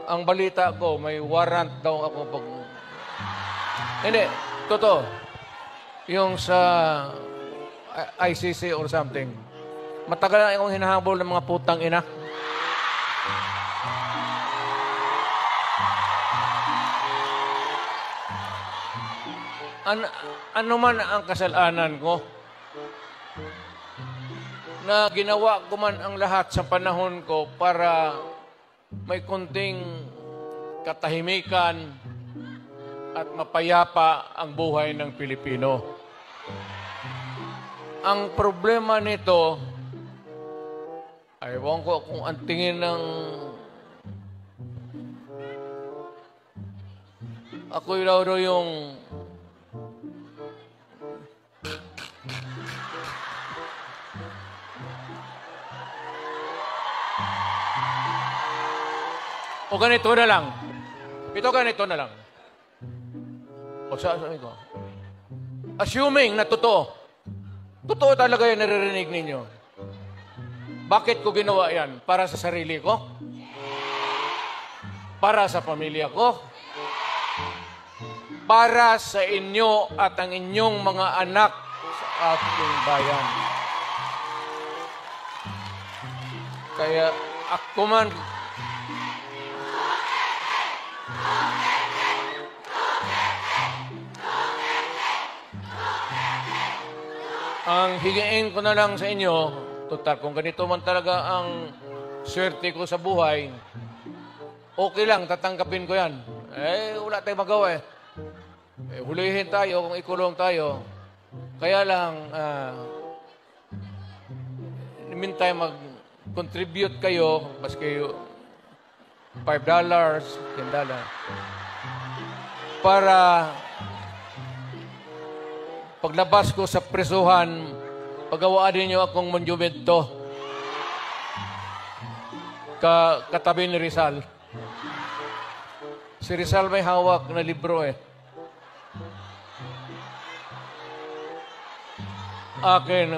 ang balita ko, may warrant daw ako pag... Hindi, totoo. Yung sa ICC or something. Matagal na akong hinahabol ng mga putang ina. Ano man ang kasalanan ko, na ginawa ko man ang lahat sa panahon ko para may konting katahimikan at mapayapa ang buhay ng Pilipino. Ang problema nito, ewan ko kung ang tingin ng... Ako yung... O ganito na lang. Ito ganito na lang. O sabi ko. Assuming na totoo. Totoo talaga yung naririnig ninyo. Bakit ko ginawa yan? Para sa sarili ko? Para sa pamilya ko? Para sa inyo at ang inyong mga anak sa ating bayan. Kaya ako man... Ang higiin ko na lang sa inyo, total, kung ganito man talaga ang swerte ko sa buhay, okay lang, tatanggapin ko yan. Wala tayong magawa hulihin tayo kung ikulong tayo. Kaya lang, in the meantime, mag-contribute kayo, maski $5, $10, para... Paglabas ko sa presuhan, pagawaan niyo akong monumento katabi ni Rizal. Si Rizal may hawak na libro Akin.